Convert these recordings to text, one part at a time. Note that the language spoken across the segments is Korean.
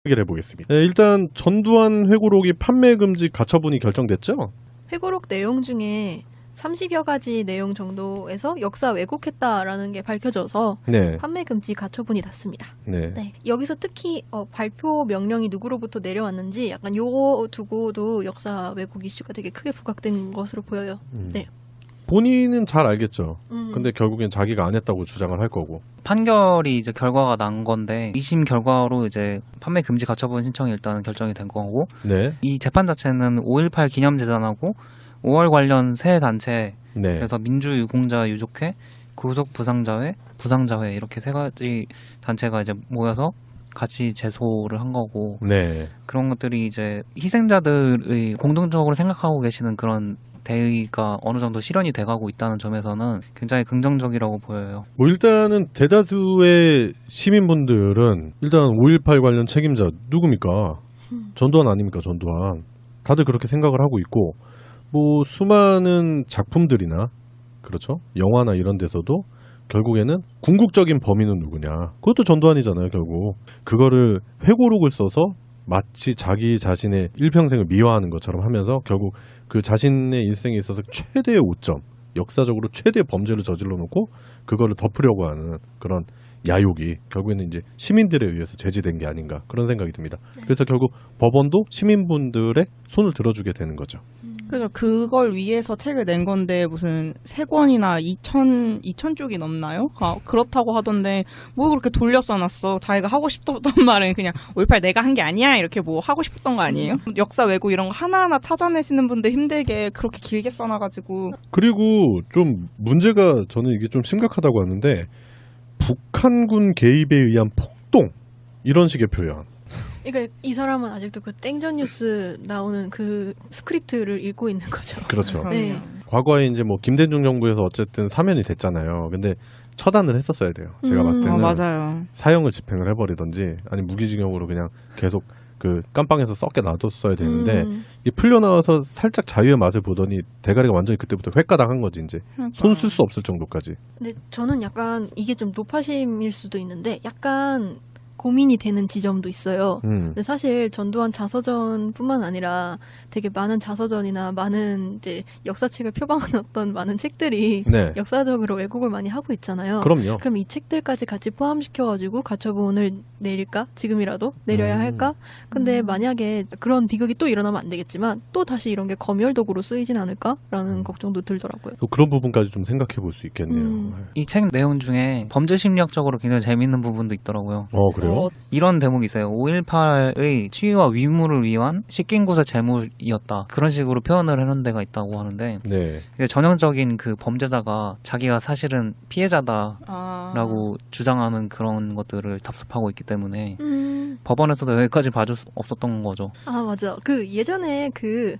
얘기를 해보겠습니다. 네, 일단 전두환 회고록이 판매 금지 가처분이 결정됐죠? 회고록 내용 중에 30여 가지 내용 정도에서 역사 왜곡했다라는 게 밝혀져서 네. 판매 금지 가처분이 났습니다. 네. 네. 여기서 특히 발표 명령이 누구로부터 내려왔는지 약간 요거 두고도 역사 왜곡 이슈가 되게 크게 부각된 것으로 보여요. 네. 본인은 잘 알겠죠. 근데 결국엔 자기가 안 했다고 주장을 할 거고. 판결이 이제 결과가 난 건데 2심 결과로 이제 판매 금지 가처분 신청이 일단 결정이 된 거고 네. 이 재판 자체는 5.18 기념재단하고 5월 관련 세 단체 네. 그래서 민주유공자 유족회, 구속부상자회, 부상자회 이렇게 세 가지 단체가 이제 모여서 같이 제소를 한 거고 네. 그런 것들이 이제 희생자들의 공동적으로 생각하고 계시는 그런 대의가 어느 정도 실현이 돼가고 있다는 점에서는 굉장히 긍정적이라고 보여요. 뭐 일단은 대다수의 시민분들은 일단 5.18 관련 책임자 누굽니까? 전두환 아닙니까? 전두환. 다들 그렇게 생각을 하고 있고 뭐 수많은 작품들이나 그렇죠? 영화나 이런 데서도 결국에는 궁극적인 범인은 누구냐? 그것도 전두환이잖아요, 결국. 그거를 회고록을 써서 마치 자기 자신의 일평생을 미화하는 것처럼 하면서 결국 그 자신의 인생에 있어서 최대의 오점, 역사적으로 최대의 범죄를 저질러 놓고 그거를 덮으려고 하는 그런 야욕이 결국에는 이제 시민들에 의해서 제지된 게 아닌가 그런 생각이 듭니다. 그래서 결국 법원도 시민분들의 손을 들어주게 되는 거죠. 그래서 그걸 위해서 책을 낸 건데 무슨 3권이나 2천 쪽이 넘나요? 그렇다고 하던데 뭐 그렇게 돌려 써놨어. 자기가 하고 싶었던 말은 그냥 5.18 내가 한 게 아니야 이렇게 뭐 하고 싶었던 거 아니에요? 역사 왜곡 이런 거 하나하나 찾아내시는 분들 힘들게 그렇게 길게 써놔가지고. 그리고 좀 문제가 저는 이게 좀 심각하다고 하는데 북한군 개입에 의한 폭동 이런 식의 표현. 그러니까 이 사람은 아직도 그 땡전 뉴스 나오는 그 스크립트를 읽고 있는 거죠. 그렇죠. 네. 과거에 이제 뭐 김대중 정부에서 어쨌든 사면이 됐잖아요. 근데 처단을 했었어야 돼요. 제가 봤을 때는 맞아요. 사형을 집행을 해버리던지 아니 무기징역으로 그냥 계속 그 깜빵에서 썩게 놔뒀어야 되는데 이게 풀려나와서 살짝 자유의 맛을 보더니 대가리가 완전히 그때부터 횟가당한 거지 이제. 손 쓸 수 없을 정도까지. 근데 저는 약간 이게 좀 노파심일 수도 있는데 약간 고민이 되는 지점도 있어요. 근데 사실 전두환 자서전뿐만 아니라 되게 많은 자서전이나 많은 이제 역사책을 표방하는 어떤 많은 책들이 네. 역사적으로 왜곡을 많이 하고 있잖아요. 그럼요. 그럼 이 책들까지 같이 포함시켜가지고 가처분을 내릴까? 지금이라도 내려야 할까? 근데 만약에 그런 비극이 또 일어나면 안 되겠지만 또 다시 이런 게 검열 도구로 쓰이진 않을까라는 걱정도 들더라고요. 또 그런 부분까지 좀 생각해 볼 수 있겠네요. 이 책 내용 중에 범죄 심리학적으로 굉장히 재밌는 부분도 있더라고요. 그래요? 이런 대목이 있어요. 5.18의 치유와 위무를 위한 시킨구세 재물이었다. 그런 식으로 표현을 해놓은 데가 있다고 하는데 네. 이게 전형적인 그 범죄자가 자기가 사실은 피해자다라고 주장하는 그런 것들을 답습하고 있기 때문에 법원에서도 여기까지 봐줄 수 없었던 거죠. 아, 맞아. 그 예전에 그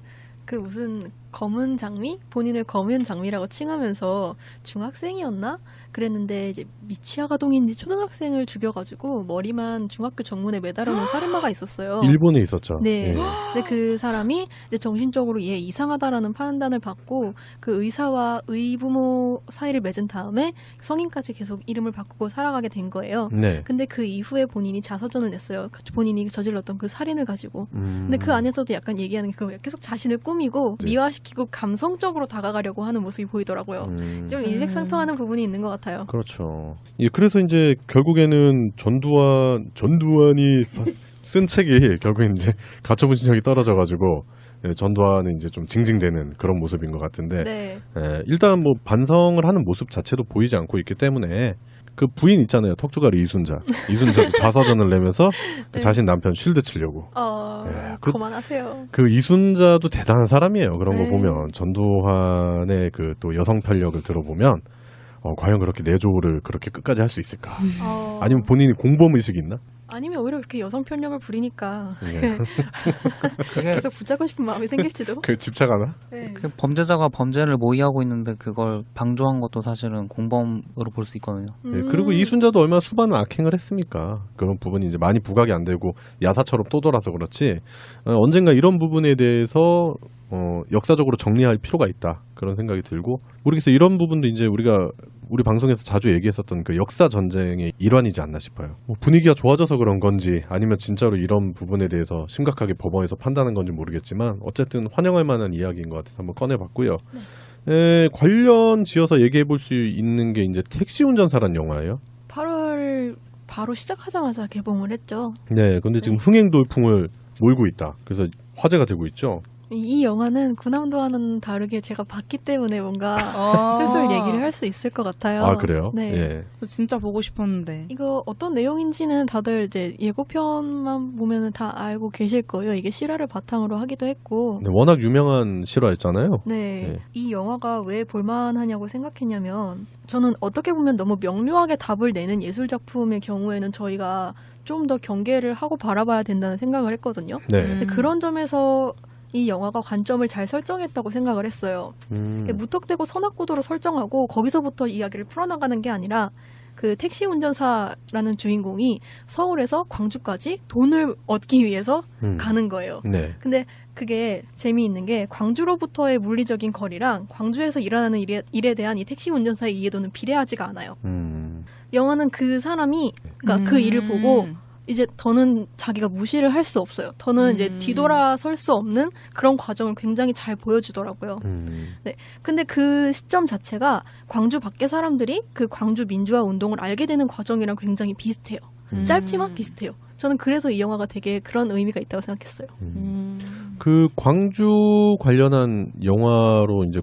무슨 검은 장미? 본인을 검은 장미라고 칭하면서 중학생이었나? 그랬는데 이제 미취학아동인지 초등학생을 죽여가지고 머리만 중학교 정문에 매달아놓은 살인마가 있었어요. 일본에 있었죠. 네. 예. 근데 그 사람이 이제 정신적으로 얘 이상하다라는 판단을 받고 그 의사와 의부모 사이를 맺은 다음에 성인까지 계속 이름을 바꾸고 살아가게 된 거예요. 네. 근데 그 이후에 본인이 자서전을 냈어요. 본인이 저질렀던 그 살인을 가지고. 근데 그 안에서도 약간 얘기하는 게 그거예요. 계속 자신을 꾸미고 미화시키고 감성적으로 다가가려고 하는 모습이 보이더라고요. 좀 일맥상통하는 부분이 있는 것 같아요. 그렇죠. 예, 그래서 이제 결국에는 전두환이 쓴 책이 결국엔 이제 가처분 신청이 떨어져가지고 전두환은 이제 좀 징징대는 그런 모습인 것 같은데 네. 일단 뭐 반성을 하는 모습 자체도 보이지 않고 있기 때문에 그 부인 있잖아요. 턱주가리 이순자도 자서전을 내면서 그 자신 남편 쉴드 치려고. 그만하세요. 그 이순자도 대단한 사람이에요. 그런 거 네. 보면 전두환의 그 또 여성 편력을 들어보면 과연 그렇게 내조를 그렇게 끝까지 할 수 있을까? 아니면 본인이 공범 의식이 있나? 아니면 오히려 그렇게 여성 편력을 부리니까 네. 그게 계속 붙잡고 싶은 마음이 생길지도. 그 집착하나? 네. 그 범죄자가 범죄를 모의하고 있는데 그걸 방조한 것도 사실은 공범으로 볼 수 있거든요. 네, 그리고 이순자도 얼마나 수많은 악행을 했습니까? 그런 부분이 이제 많이 부각이 안 되고 야사처럼 또 돌아서 그렇지 언젠가 이런 부분에 대해서 역사적으로 정리할 필요가 있다 그런 생각이 들고 모르겠어요. 이런 부분도 이제 우리 방송에서 자주 얘기했었던 그 역사 전쟁의 일환이지 않나 싶어요. 뭐 분위기가 좋아져서 그런 건지 아니면 진짜로 이런 부분에 대해서 심각하게 법원에서 판단한 건지 모르겠지만 어쨌든 환영할 만한 이야기인 것 같아서 한번 꺼내봤고요. 관련 지어서 얘기해 볼 수 있는 게 이제 택시 운전사란 영화예요. 8월 바로 시작하자마자 개봉을 했죠. 네, 근데 지금 흥행 돌풍을 몰고 있다. 그래서 화제가 되고 있죠. 이 영화는 군함도와는 다르게 제가 봤기 때문에 뭔가 슬슬 얘기를 할 수 있을 것 같아요. 아, 그래요? 네. 예. 저 진짜 보고 싶었는데. 이거 어떤 내용인지는 다들 이제 예고편만 보면은 다 알고 계실 거예요. 이게 실화를 바탕으로 하기도 했고. 네, 워낙 유명한 실화였잖아요. 네. 네. 이 영화가 왜 볼만하냐고 생각했냐면 저는 어떻게 보면 너무 명료하게 답을 내는 예술 작품의 경우에는 저희가 좀 더 경계를 하고 바라봐야 된다는 생각을 했거든요. 네. 근데 그런 점에서 이 영화가 관점을 잘 설정했다고 생각을 했어요. 무턱대고 선악구도로 설정하고 거기서부터 이야기를 풀어나가는 게 아니라 그 택시 운전사라는 주인공이 서울에서 광주까지 돈을 얻기 위해서 가는 거예요. 네. 근데 그게 재미있는 게 광주로부터의 물리적인 거리랑 광주에서 일어나는 일에 대한 이 택시 운전사의 이해도는 비례하지가 않아요. 영화는 그 사람이 그러니까 그 일을 보고 이제 더는 자기가 무시를 할 수 없어요. 더는 이제 뒤돌아설 수 없는 그런 과정을 굉장히 잘 보여주더라고요. 네. 근데 그 시점 자체가 광주 밖의 사람들이 그 광주 민주화 운동을 알게 되는 과정이랑 굉장히 비슷해요. 짧지만 비슷해요. 저는 그래서 이 영화가 되게 그런 의미가 있다고 생각했어요. 그 광주 관련한 영화로 이제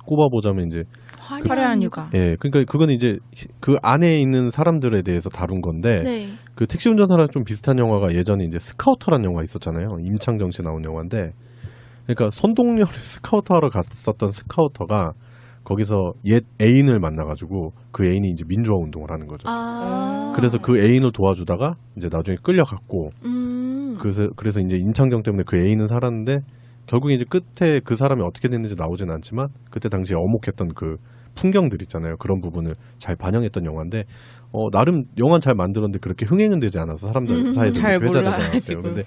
꼽아보자면 이제 화려한 휴가. 예, 그러니까 그건 이제 그 안에 있는 사람들에 대해서 다룬 건데 네. 그 택시 운전사랑 좀 비슷한 영화가 예전에 이제 스카우터라는 영화 있었잖아요. 임창정 씨 나온 영화인데, 그러니까 선동열을 스카우터하러 갔었던 스카우터가 거기서 옛 애인을 만나가지고 그 애인이 이제 민주화 운동을 하는 거죠. 그래서 그 애인을 도와주다가 이제 나중에 끌려갔고, 그래서 이제 임창정 때문에 그 애인은 살았는데 결국에 이제 끝에 그 사람이 어떻게 됐는지 나오진 않지만 그때 당시에 어목했던 그 풍경들 있잖아요. 그런 부분을 잘 반영했던 영화인데 나름 영화는 잘 만들었는데 그렇게 흥행은 되지 않아서 사람들 사이에서 잘 회자되지 몰라요, 않았어요. 지금. 근데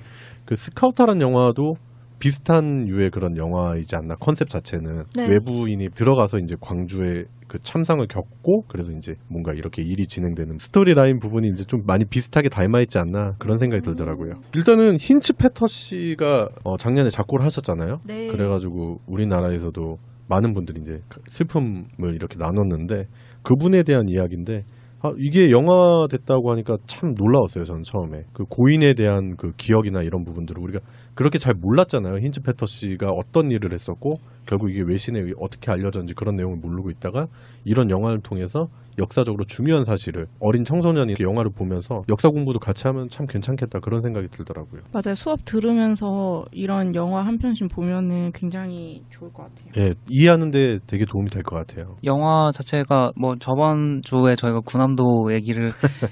그 스카우터라는 영화도 비슷한 유의 그런 영화이지 않나. 컨셉 자체는 네. 외부인이 들어가서 이제 광주에 그 참상을 겪고 그래서 이제 뭔가 이렇게 일이 진행되는 스토리라인 부분이 이제 좀 많이 비슷하게 닮아있지 않나 그런 생각이 들더라고요. 일단은 힌츠 페터 씨가 작년에 작곡을 하셨잖아요. 네. 그래가지고 우리나라에서도 많은 분들이 이제 슬픔을 이렇게 나눴는데 그분에 대한 이야기인데 이게 영화 됐다고 하니까 참 놀라웠어요. 저는 처음에 그 고인에 대한 그 기억이나 이런 부분들을 우리가 그렇게 잘 몰랐잖아요. 힌츠 페터 씨가 어떤 일을 했었고 결국 이게 외신에 어떻게 알려졌는지 그런 내용을 모르고 있다가 이런 영화를 통해서 역사적으로 중요한 사실을 어린 청소년이 영화를 보면서 역사 공부도 같이 하면 참 괜찮겠다 그런 생각이 들더라고요. 맞아요. 수업 들으면서 이런 영화 한 편씩 보면은 굉장히 좋을 것 같아요. 예, 이해하는데 되게 도움이 될 것 같아요. 영화 자체가 뭐 저번 주에 저희가 군함도 얘기를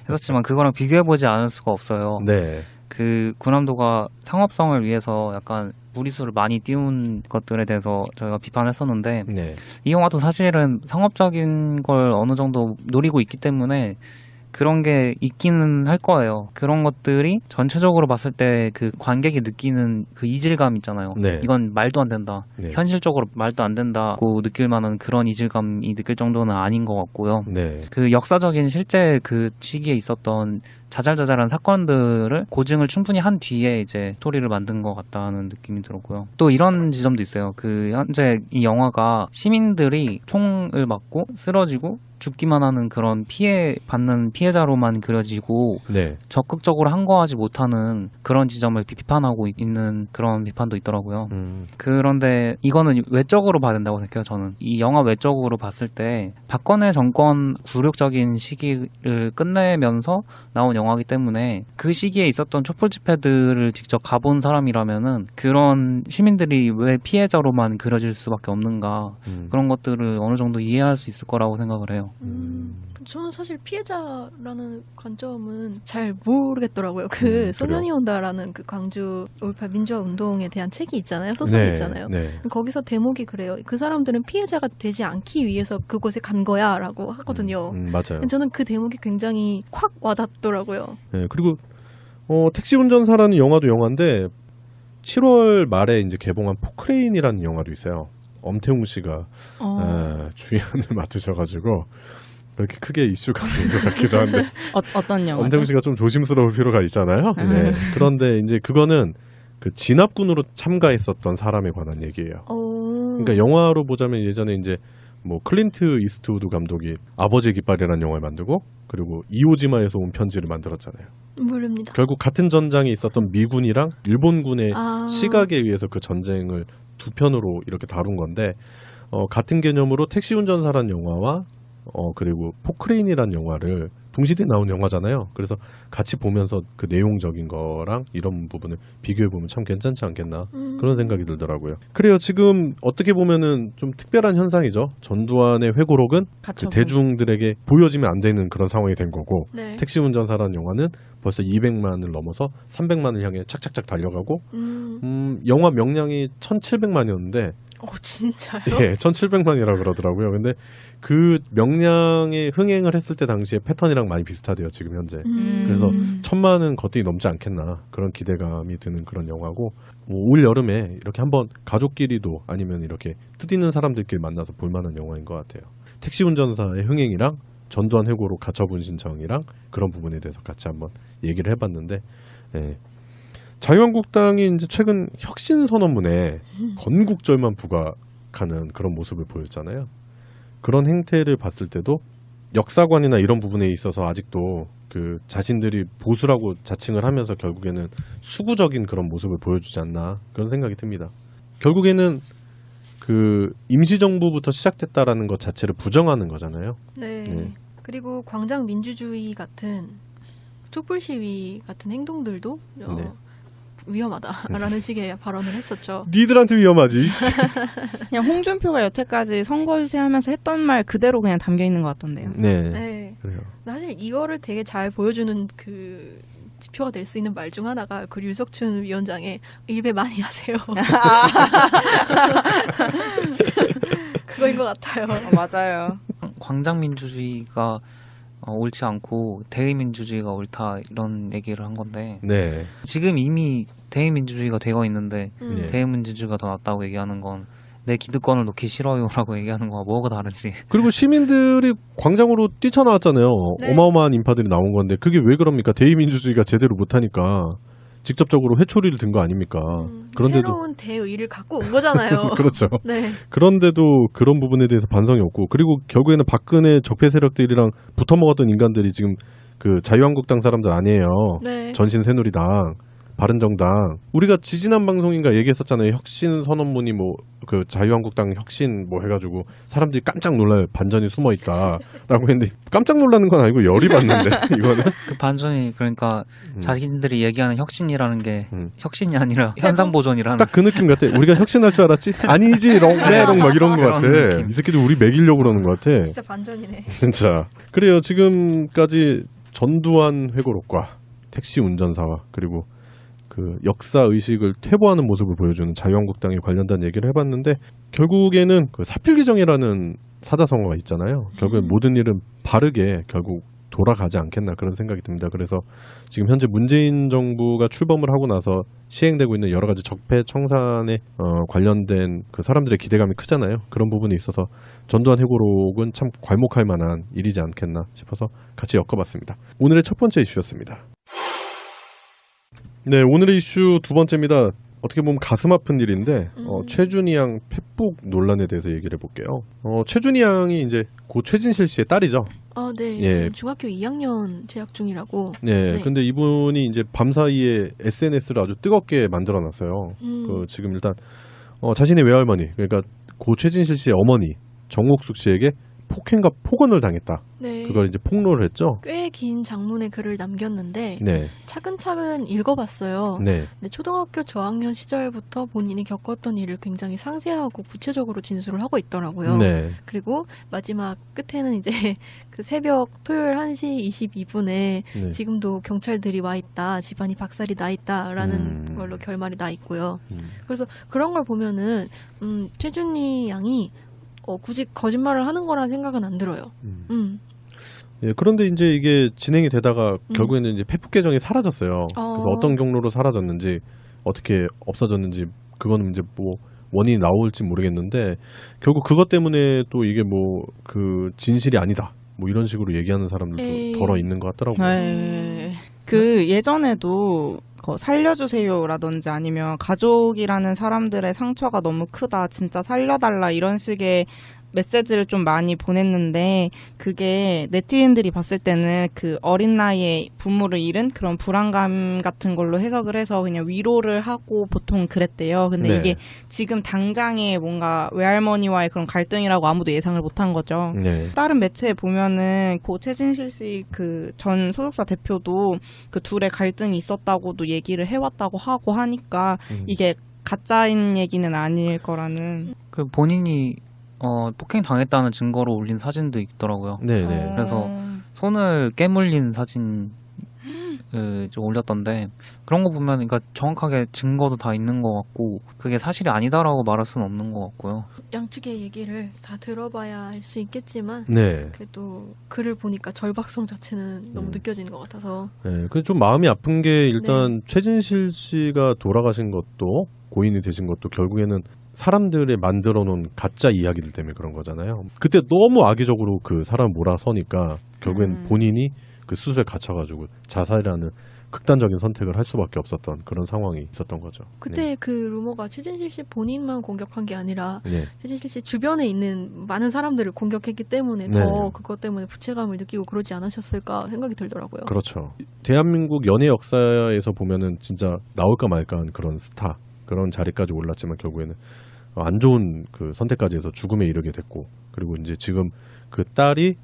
했었지만 그거랑 비교해보지 않을 수가 없어요. 네. 그 군함도가 상업성을 위해서 약간 무리수를 많이 띄운 것들에 대해서 저희가 비판했었는데 네. 이 영화도 사실은 상업적인 걸 어느 정도 노리고 있기 때문에 그런 게 있기는 할 거예요. 그런 것들이 전체적으로 봤을 때 그 관객이 느끼는 그 이질감 있잖아요. 네. 이건 말도 안 된다. 네. 현실적으로 말도 안 된다고 느낄 만한 그런 이질감이 느낄 정도는 아닌 것 같고요. 네. 그 역사적인 실제 그 시기에 있었던 자잘자잘한 사건들을 고증을 충분히 한 뒤에 이제 스토리를 만든 것 같다는 느낌이 들었고요. 또 이런 지점도 있어요. 그 현재 이 영화가 시민들이 총을 맞고 쓰러지고 죽기만 하는 그런 받는 피해자로만 그려지고 네. 적극적으로 항거하지 못하는 그런 지점을 비판하고 있는 그런 비판도 있더라고요. 그런데 이거는 외적으로 봐야 된다고 생각해요. 저는 이 영화 외적으로 봤을 때 박근혜 정권 굴욕적인 시기를 끝내면서 나온 영화이기 때문에 그 시기에 있었던 촛불 집회들을 직접 가본 사람이라면은 그런 시민들이 왜 피해자로만 그려질 수밖에 없는가 그런 것들을 어느 정도 이해할 수 있을 거라고 생각을 해요. 저는 사실 피해자라는 관점은 잘 모르겠더라고요. 그 소년이 온다라는 그 광주 5.18 민주화 운동에 대한 책이 있잖아요. 소설이 네, 있잖아요. 네. 거기서 대목이 그래요. 그 사람들은 피해자가 되지 않기 위해서 그곳에 간 거야라고 하거든요. 맞아요. 저는 그 대목이 굉장히 확 와닿더라고요. 네, 그리고 택시 운전사라는 영화도 영화인데 7월 말에 이제 개봉한 포크레인이라는 영화도 있어요. 엄태웅 씨가 주연을 맡으셔가지고 그렇게 크게 이슈가 아닌 것 같기도 한데 어떤 영화죠? 엄태웅 씨가 좀 조심스러울 필요가 있잖아요. 네. 그런데 이제 그거는 그 진압군으로 참가했었던 사람에 관한 얘기예요. 그러니까 영화로 보자면 예전에 이제 뭐 클린트 이스트우드 감독이 아버지의 깃발이라는 영화를 만들고 그리고 이오지마에서 온 편지를 만들었잖아요. 모릅니다. 결국 같은 전장에 있었던 미군이랑 일본군의 시각에 의해서 그 전쟁을 두 편으로 이렇게 다룬 건데 같은 개념으로 택시 운전사라는 영화와 그리고 포크레인이라는 영화를 동시대에 나온 영화잖아요. 그래서 같이 보면서 그 내용적인 거랑 이런 부분을 비교해보면 참 괜찮지 않겠나 그런 생각이 들더라고요. 그래요. 지금 어떻게 보면은 좀 특별한 현상이죠. 전두환의 회고록은 그 대중들에게 보여지면 안 되는 그런 상황이 된 거고 네. 택시 운전사라는 영화는 벌써 200만을 넘어서 300만을 향해 착착착 달려가고 영화 명량이 1700만이었는데 진짜요? 예, 1700만이라고 그러더라고요. 근데 그 명량에 흥행을 했을 때 당시에 패턴이랑 많이 비슷하대요, 지금 현재. 그래서 1000만은 거뜬히 넘지 않겠나 그런 기대감이 드는 그런 영화고 올 여름에 이렇게 한번 가족끼리도 아니면 이렇게 뜻있는 사람들끼리 만나서 볼만한 영화인 것 같아요. 택시 운전사의 흥행이랑 전두환 회고록 가처분 신청이랑 그런 부분에 대해서 같이 한번 얘기를 해봤는데 예. 자유한국당이 이제 최근 혁신 선언문에 건국절만 부각하는 그런 모습을 보였잖아요. 그런 행태를 봤을 때도 역사관이나 이런 부분에 있어서 아직도 그 자신들이 보수라고 자칭을 하면서 결국에는 수구적인 그런 모습을 보여주지 않나 그런 생각이 듭니다. 결국에는 그 임시정부부터 시작됐다라는 것 자체를 부정하는 거잖아요. 네. 네. 그리고 광장 민주주의 같은 촛불 시위 같은 행동들도 네. 위험하다라는 식의 발언을 했었죠. 니들한테 위험하지. 그냥 홍준표가 여태까지 선거 유세하면서 했던 말 그대로 그냥 담겨 있는 것 같던데요. 네. 네. 그래요. 사실 이거를 되게 잘 보여주는 그 지표가 될 수 있는 말 중 하나가 그 류석춘 위원장의 일배 많이 하세요. 그거인 것 같아요. 맞아요. 광장 민주주의가 옳지 않고 대의민주주의가 옳다 이런 얘기를 한 건데 네. 지금 이미 대의민주주의가 되어 있는데 네. 대의민주주의가 더 낫다고 얘기하는 건 내 기득권을 놓기 싫어요라고 얘기하는 거와 뭐가 다르지. 그리고 시민들이 광장으로 뛰쳐나왔잖아요. 네. 어마어마한 인파들이 나온 건데 그게 왜 그럽니까? 대의민주주의가 제대로 못하니까 직접적으로 회초리를 든 거 아닙니까? 그런데도 새로운 대의를 갖고 온 거잖아요. 그렇죠. 네. 그런데도 그런 부분에 대해서 반성이 없고 그리고 결국에는 박근혜 적폐 세력들이랑 붙어먹었던 인간들이 지금 그 자유한국당 사람들 아니에요. 네. 전신 새누리당, 바른정당. 우리가 지지난 방송인가 얘기했었잖아요. 혁신 선언문이 뭐 그 자유한국당 혁신 뭐 해가지고 사람들이 깜짝 놀라요. 반전이 숨어 있다라고 했는데 깜짝 놀라는 건 아니고 열이 받는데 이거는 그 반전이 그러니까 자신들이 얘기하는 혁신이라는 게 혁신이 아니라 현상 보존이라는. 딱 그 느낌 같아. 우리가 혁신할 줄 알았지? 아니지, 롱메롱 막 이런 거 같아. 그런 느낌. 이 새끼들 우리 먹이려고 그러는 거 같아. 진짜 반전이네. 진짜. 그래요. 지금까지 전두환 회고록과 택시 운전사와 그리고 그 역사 의식을 퇴보하는 모습을 보여주는 자유한국당에 관련된 얘기를 해봤는데 결국에는 그 사필규정이라는 사자성어가 있잖아요. 결국엔 모든 일은 바르게 결국 돌아가지 않겠나 그런 생각이 듭니다. 그래서 지금 현재 문재인 정부가 출범을 하고 나서 시행되고 있는 여러 가지 적폐 청산에 관련된 그 사람들의 기대감이 크잖아요. 그런 부분이 있어서 전두환 회고록은 참 괄목할 만한 일이지 않겠나 싶어서 같이 엮어봤습니다. 오늘의 첫 번째 이슈였습니다. 네, 오늘의 이슈 두 번째입니다. 어떻게 보면 가슴 아픈 일인데 최준희 양 펫북 논란에 대해서 얘기를 해볼게요. 최준희 양이 이제 고 최진실 씨의 딸이죠. 네. 예. 지금 중학교 2학년 재학 중이라고. 네, 네. 근데 이분이 이제 밤사이에 SNS를 아주 뜨겁게 만들어놨어요. 그 지금 일단 자신의 외할머니, 그러니까 고 최진실 씨의 어머니 정옥숙 씨에게 폭행과 폭언을 당했다. 네. 그걸 이제 폭로를 했죠. 꽤 긴 장문의 글을 남겼는데 네, 차근차근 읽어봤어요. 네, 근데 초등학교 저학년 시절부터 본인이 겪었던 일을 굉장히 상세하고 구체적으로 진술을 하고 있더라고요. 네, 그리고 마지막 끝에는 이제 그 새벽 토요일 1시 22분에 네. 지금도 경찰들이 와 있다, 집안이 박살이 나 있다라는 걸로 결말이 나 있고요. 그래서 그런 걸 보면은 최준희 양이 굳이 거짓말을 하는 거라는 생각은 안 들어요. 예, 그런데 이제 이게 진행이 되다가 결국에는 이제 페북 계정이 사라졌어요. 그래서 어떤 경로로 사라졌는지 어떻게 없어졌는지 그거는 이제 뭐 원인이 나올지 모르겠는데 결국 그것 때문에 또 이게 뭐 그 진실이 아니다 뭐 이런 식으로 얘기하는 사람들도 에이. 덜어 있는 것 같더라고요. 네. 그 예전에도 살려주세요라든지 아니면 가족이라는 사람들의 상처가 너무 크다, 진짜 살려달라 이런 식의 메시지를 좀 많이 보냈는데 그게 네티즌들이 봤을 때는 그 어린 나이에 부모를 잃은 그런 불안감 같은 걸로 해석을 해서 그냥 위로를 하고 보통 그랬대요. 근데 네. 이게 지금 당장의 뭔가 외할머니와의 그런 갈등이라고 아무도 예상을 못한 거죠. 네. 다른 매체에 보면은 고 최진실 씨 그 전 소속사 대표도 그 둘의 갈등이 있었다고도 얘기를 해왔다고 하고 하니까 이게 가짜인 얘기는 아닐 거라는. 그 본인이 폭행 당했다는 증거로 올린 사진도 있더라고요. 네네. 그래서 손을 깨물린 사진 좀 올렸던데 그런 거 보면 그러니까 정확하게 증거도 다 있는 것 같고 그게 사실이 아니다라고 말할 수는 없는 것 같고요. 양측의 얘기를 다 들어봐야 알 수 있겠지만 네. 그래도 글을 보니까 절박성 자체는 너무 느껴지는 것 같아서 네. 그 좀 마음이 아픈 게 일단 최진실 씨가 돌아가신 것도 고인이 되신 것도 결국에는 사람들의 만들어 놓은 가짜 이야기들 때문에 그런 거잖아요. 그때 너무 악의적으로 그 사람을 몰아서니까 결국엔 본인이 그 수술에 갇혀가지고 자살이라는 극단적인 선택을 할 수밖에 없었던 그런 상황이 있었던 거죠. 그때 그 루머가 최진실 씨 본인만 공격한 게 아니라 네. 최진실 씨 주변에 있는 많은 사람들을 공격했기 때문에 네. 더 그것 때문에 부채감을 느끼고 그러지 않으셨을까 생각이 들더라고요. 그렇죠. 대한민국 연예 역사에서 보면은 진짜 나올까 말까한 그런 스타 그런 자리까지 올랐지만 결국에는 안 좋은 그 선택까지 해서 죽음에 이르게 됐고 그리고 이제 지금 그 딸이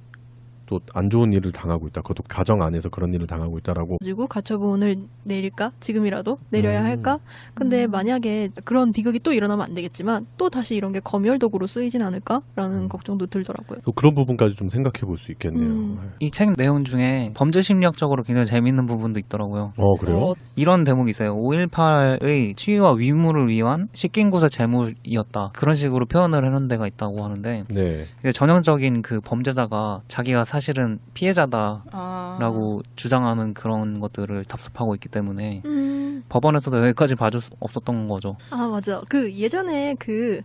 또 안 좋은 일을 당하고 있다. 그것도 가정 안에서 그런 일을 당하고 있다라고. 가지고 가처분을 내릴까? 지금이라도 내려야 할까? 근데 만약에 그런 비극이 또 일어나면 안 되겠지만 또 다시 이런 게 검열 도구로 쓰이진 않을까라는 걱정도 들더라고요. 또 그런 부분까지 좀 생각해 볼 수 있겠네요. 이 책 내용 중에 범죄 심리학적으로 굉장히 재밌는 부분도 있더라고요. 그래요? 이런 대목이 있어요. 5.18의 치유와 위무를 위한 시킨구세 재물이었다. 그런 식으로 표현을 해놓은 데가 있다고 하는데 네. 전형적인 그 범죄자가 자기가 사실은 피해자다라고 주장하는 그런 것들을 답습하고 있기 때문에 법원에서도 여기까지 봐줄 수 없었던 거죠. 아 맞아. 그 예전에 그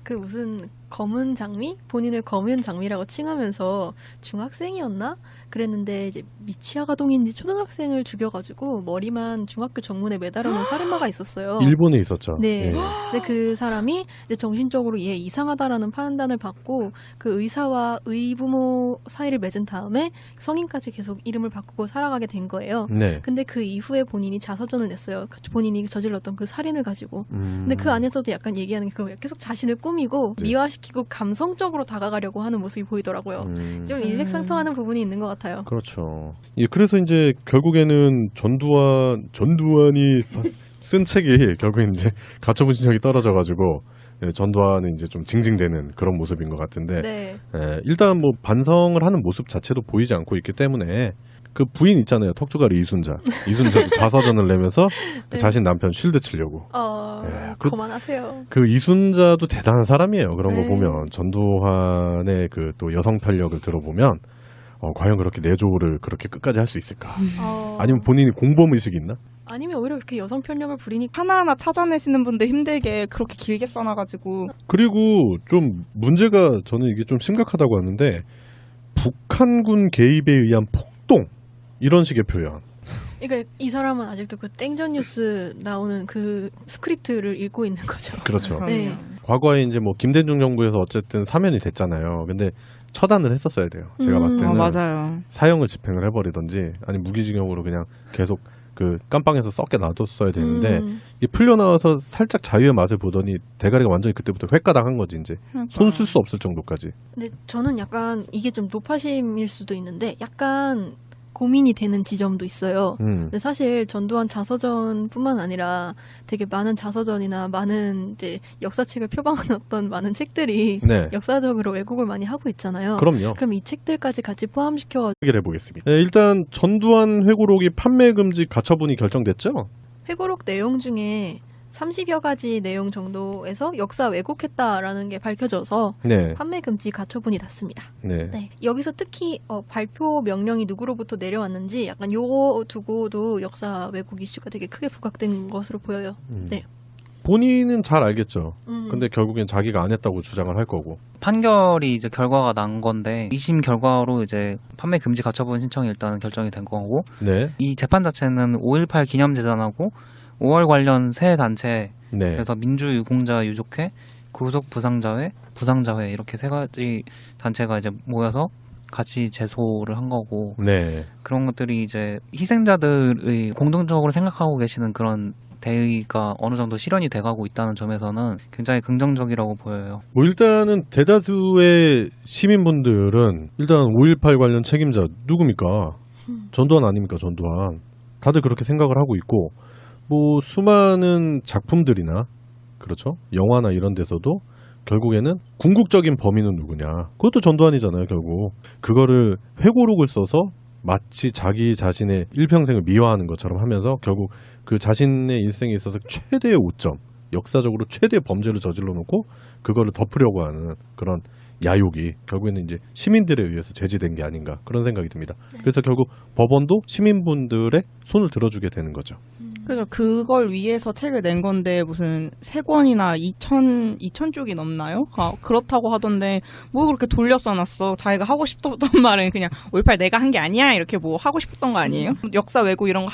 무슨 검은 장미? 본인을 검은 장미라고 칭하면서 중학생이었나? 그랬는데 이제 미취학아동인지 초등학생을 죽여가지고 머리만 중학교 정문에 매달아놓은 살인마가 있었어요. 일본에 있었죠. 네. 예. 근데 그 사람이 이제 정신적으로 얘 이상하다라는 판단을 받고 그 의사와 의부모 사이를 맺은 다음에 성인까지 계속 이름을 바꾸고 살아가게 된 거예요. 네. 근데 그 이후에 본인이 자서전을 냈어요. 본인이 저질렀던 그 살인을 가지고. 근데 그 안에서도 약간 얘기하는 게 그거예요. 계속 자신을 꾸미고 네. 미화시키고 감성적으로 다가가려고 하는 모습이 보이더라고요. 좀 일맥상통하는 부분이 있는 것 같아요. 그렇죠. 예, 그래서 이제 결국에는 전두환이 쓴 책이 결국엔 이제 가처분 신청이 떨어져가지고 예, 전두환은 이제 좀 징징대는 그런 모습인 것 같은데 네. 예, 일단 뭐 반성을 하는 모습 자체도 보이지 않고 있기 때문에 그 부인 있잖아요. 턱주가리 이순자도 자서전을 내면서 그 자신 남편 쉴드 치려고. 예, 그만하세요. 그 이순자도 대단한 사람이에요. 그런 거 네. 보면 전두환의 그 또 여성 편력을 들어보면 과연 그렇게 내조를 그렇게 끝까지 할 수 있을까? 아니면 본인이 공범 의식이 있나? 아니면 오히려 그렇게 여성 편력을 부리니까 하나하나 찾아내시는 분들 힘들게 그렇게 길게 써놔가지고. 그리고 좀 문제가 저는 이게 좀 심각하다고 하는데 북한군 개입에 의한 폭동 이런 식의 표현. 그러니까 이 사람은 아직도 그 땡전 뉴스 나오는 그 스크립트를 읽고 있는 거죠. 그렇죠. 네. 과거에 이제 뭐 김대중 정부에서 어쨌든 사면이 됐잖아요. 근데 처단을 했었어야 돼요. 제가 봤을 때는 맞아요. 사형을 집행을 해버리던지 아니 무기징역으로 그냥 계속 그 깜빵에서 썩게 놔뒀어야 되는데 이게 풀려나와서 살짝 자유의 맛을 보더니 대가리가 완전히 그때부터 횟가당한 거지 이제 손 쓸 수 없을 정도까지. 근데 저는 약간 이게 좀 노파심일 수도 있는데 약간 고민이 되는 지점도 있어요. 근데 사실 전두환 자서전뿐만 아니라 되게 많은 자서전이나 많은 이제 역사책을 표방한 어떤 많은 책들이 네. 역사적으로 왜곡을 많이 하고 있잖아요. 그럼요. 그럼 이 책들까지 같이 포함시켜 해결해 보겠습니다. 네, 일단 전두환 회고록이 판매 금지 가처분이 결정됐죠? 회고록 내용 중에 30여 가지 내용 정도에서 역사 왜곡했다라는 게 밝혀져서 네. 판매 금지 가처분이 났습니다. 네. 네. 여기서 특히 발표 명령이 누구로부터 내려왔는지 약간 요거 두고도 역사 왜곡 이슈가 되게 크게 부각된 것으로 보여요. 네. 본인은 잘 알겠죠. 근데 결국엔 자기가 안 했다고 주장을 할 거고. 판결이 이제 결과가 난 건데 2심 결과로 이제 판매 금지 가처분 신청이 일단 결정이 된 거고 네. 이 재판 자체는 5.18 기념재단하고 5월 관련 세 단체 네. 그래서 민주유공자 유족회, 구속부상자회, 부상자회 이렇게 세 가지 단체가 이제 모여서 같이 제소를 한 거고 네. 그런 것들이 이제 희생자들의 공동적으로 생각하고 계시는 그런 대의가 어느 정도 실현이 돼가고 있다는 점에서는 굉장히 긍정적이라고 보여요. 뭐 일단은 대다수의 시민분들은 일단 5.18 관련 책임자 누굽니까? 전두환 아닙니까? 전두환. 다들 그렇게 생각을 하고 있고 뭐 수많은 작품들이나 그렇죠? 영화나 이런 데서도 결국에는 궁극적인 범인은 누구냐? 그것도 전두환이잖아요, 결국. 그거를 회고록을 써서 마치 자기 자신의 일평생을 미화하는 것처럼 하면서 결국 그 자신의 일생에 있어서 최대의 오점, 역사적으로 최대의 범죄를 저질러 놓고 그거를 덮으려고 하는 그런 야욕이 결국에는 이제 시민들에 의해서 제지된 게 아닌가 그런 생각이 듭니다. 그래서 결국 법원도 시민분들의 손을 들어주게 되는 거죠. 그래서 그걸 위해서 책을 낸 건데 무슨 3권이나 2천 쪽이 넘나요? 그렇다고 하던데 뭐 그렇게 돌려 써놨어. 자기가 하고 싶었던 말은 그냥 5.18 내가 한 게 아니야 이렇게 뭐 하고 싶었던 거 아니에요? 역사 왜곡 이런 거